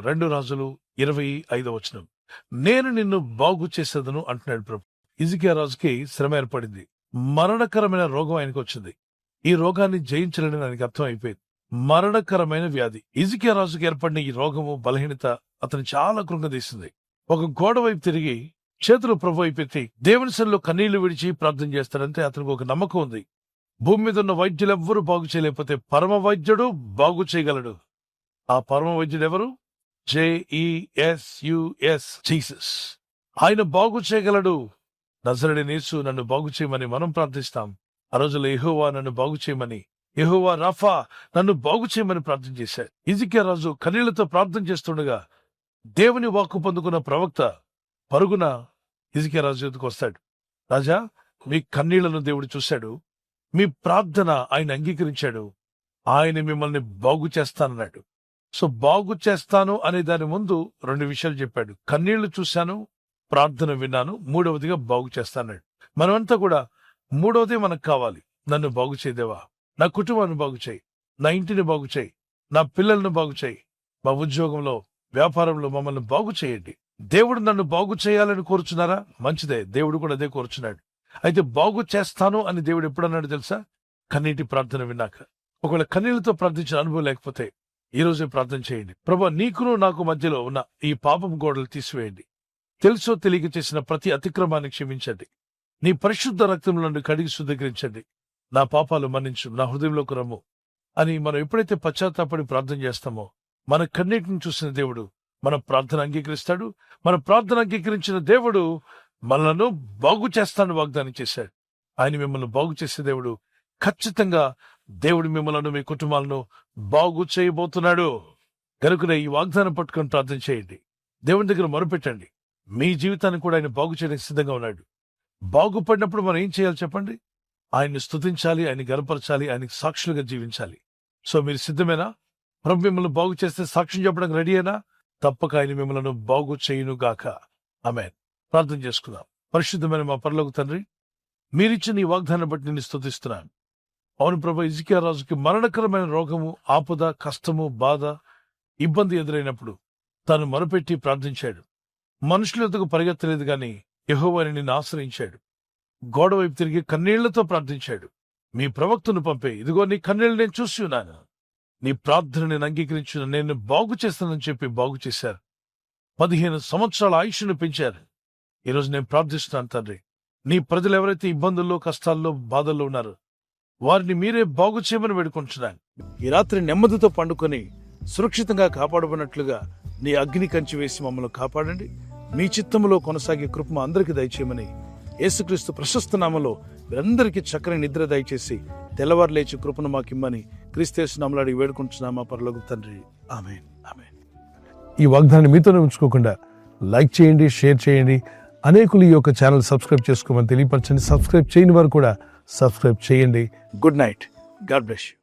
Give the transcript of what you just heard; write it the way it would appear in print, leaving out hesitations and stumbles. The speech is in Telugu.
2 రాజులు 25 నేను నిన్ను బాగు చేసేదను అంటున్నాడు ప్రభు. హిజ్కియా రాజుకి శ్రమ ఏర్పడింది. మరణకరమైన రోగం ఆయనకు వచ్చింది. ఈ రోగాన్ని జయించలేని ఆయనకి అర్థం అయిపోయింది. మరణకరమైన వ్యాధి. హిజ్కియా రాజుకి ఏర్పడిన ఈ రోగము, బలహీనత అతను చాలా కృంగదీసింది. ఒక గోడ వైపు తిరిగి చేతులు ప్రభు వైపు ఎత్తి దేవుని సన్నిధిలో కన్నీళ్లు విడిచి ప్రార్థన చేస్తాడంటే అతనికి ఒక నమ్మకం ఉంది. భూమి మీద ఉన్న వైద్యులు ఎవ్వరూ బాగు చేయలేకపోతే పరమ వైద్యుడు బాగు చేయగలడు. ఆ పరమ వైద్యుడు ఎవరు? JESUS, Jesus. ఆయన బాగు చేయగలడు. నజరేయుడైన యేసు నన్ను బాగు చేయమని మనం ప్రార్థిస్తాం. ఆ రోజుల్లో యెహోవా నన్ను బాగు చేయమని, యెహోవా రాఫా నన్ను బాగు చేయమని ప్రార్థన చేశాడు. హిజ్కియా రాజు కన్నీళ్లతో ప్రార్థన చేస్తుండగా దేవుని వాక్కు పొందుకున్న ప్రవక్త పరుగున హిజ్కియా రాజు ఎదుకు వస్తాడు. రాజా, మీ కన్నీళ్లను దేవుడు చూశాడు, మీ ప్రార్థన ఆయన అంగీకరించాడు, ఆయన మిమ్మల్ని బాగు చేస్తానన్నాడు. సో బాగు చేస్తాను అనే దాని ముందు 2 విషయాలు చెప్పాడు. కన్నీళ్లు చూశాను, ప్రార్థన విన్నాను, 3వదిగా బాగు చేస్తానన్నాడు. మనమంతా కూడా 3వది మనకు కావాలి. నన్ను బాగు చేయదేవా, నా కుటుంబాన్ని బాగు చేయి, నా ఇంటిని బాగు చేయి, నా పిల్లలను బాగు చేయి, మా ఉద్యోగంలో, వ్యాపారంలో మమ్మల్ని బాగు చేయండి. దేవుడు నన్ను బాగు చేయాలని కోరుచున్నారా? మంచిదే, దేవుడు కూడా అదే కోరుచున్నాడు. అయితే బాగు చేస్తాను అని దేవుడు ఎప్పుడన్నాడు తెలుసా? కన్నీటి ప్రార్థన విన్నాక. ఒకవేళ కన్నీళ్లతో ప్రార్థించిన అనుభవం లేకపోతే ఈ రోజే ప్రార్థన చేయండి. ప్రభువా, నీకును నాకు మధ్యలో ఉన్న ఈ పాపం గోడలు తీసివేయండి. తెలుసో తెలియక చేసిన ప్రతి అతిక్రమాన్ని క్షమించండి. నీ పరిశుద్ధ రక్తంలో నన్ను కడిగి శుద్ధీకరించండి. నా పాపాలు మన్నించు, నా హృదయంలోకి రమ్ము అని మనం ఎప్పుడైతే పశ్చాత్తాపడి ప్రార్థన చేస్తామో మన కన్నీటిని చూసిన దేవుడు మన ప్రార్థన అంగీకరిస్తాడు. మన ప్రార్థన అంగీకరించిన దేవుడు మనలను బాగు చేస్తానని వాగ్దానం చేశాడు. ఆయన మిమ్మల్ని బాగు చేసే దేవుడు. ఖచ్చితంగా దేవుడు మిమ్మల్ని, మీ కుటుంబాలను బాగు చేయబోతున్నాడు. కనుకనే ఈ వాగ్దానం పట్టుకొని ప్రార్థన చేయండి. దేవుని దగ్గర మొరపెట్టండి. మీ జీవితాన్ని కూడా ఆయన బాగు చేయడానికి సిద్ధంగా ఉన్నాడు. బాగుపడినప్పుడు మనం ఏం చేయాలి చెప్పండి? ఆయన్ని స్తుతించాలి, ఆయన్ని గనపరచాలి, ఆయనకి సాక్షులుగా జీవించాలి. సో మీరు సిద్ధమేనా? ప్రభు మిమ్మల్ని బాగు చేస్తే సాక్ష్యం చెప్పడానికి రెడీ అయినా? తప్పక ఆయన మిమ్మల్ని బాగు చేయును గాక. ఆమేన్. ప్రార్థన చేసుకుందాం. పరిశుద్ధమైన మా పరలోక తండ్రి, మీరిచ్చిన ఈ వాగ్దానం బట్టి నేను స్తుతిస్తున్నాను. అవును ప్రభు, హిజ్కియా రాజుకి మరణకరమైన రోగము, ఆపద, కష్టము, బాధ, ఇబ్బంది ఎదురైనప్పుడు తాను మొరపెట్టి ప్రార్థించాడు. మనుషుల ఎదుగు పరిగెత్తలేదు గాని యెహోవాని నిన్ను ఆశ్రయించాడు. గోడ వైపు తిరిగి కన్నీళ్లతో ప్రార్థించాడు. మీ ప్రవక్తను పంపే, ఇదిగో నీ కన్నీళ్లు నేను చూసి ఉన్నాను, నీ ప్రార్థన నేను అంగీకరించిన, నేను బాగు చేస్తానని చెప్పి బాగు చేశారు. 15 సంవత్సరాల ఆయుష్ను పెంచారు. ఈరోజు నేను ప్రార్థిస్తున్నాను తండ్రి, నీ ప్రజలు ఎవరైతే ఇబ్బందుల్లో, కష్టాల్లో, బాధల్లో ఉన్నారో వారిని మీరే బాగు చేయమని వేడుకుంటున్నాను. ఈ రాత్రి నెమ్మదితో పండుకొని సురక్షితంగా కాపాడబడినట్లుగా నీ అగ్ని కంచి వేసి మమ్మల్ని కాపాడండి. మీ చిత్తములో కొనసాగే కృప అందరికీ దయచేయమని యేసుక్రీస్తు ప్రశస్త నామములో మీరందరికీ చక్కని నిద్ర దయచేసి తెల్లవారు లేచి కృపను మాకిమ్మని క్రీస్తు నామములో అడిగి వేడుకుంటున్నామా పరలోక తండ్రి. ఆమేన్, ఆమేన్. ఈ వాగ్దానాన్ని మీతోనే ఉంచుకోకుండా లైక్ చేయండి, షేర్ చేయండి. అనేకులు ఈ యొక్క ఛానల్ సబ్స్క్రైబ్ చేసుకోమని తెలియపరచండి. సబ్స్క్రైబ్ చేయని వారు కూడా సబ్స్క్రైబ్ చేయండి. Good night. God bless you.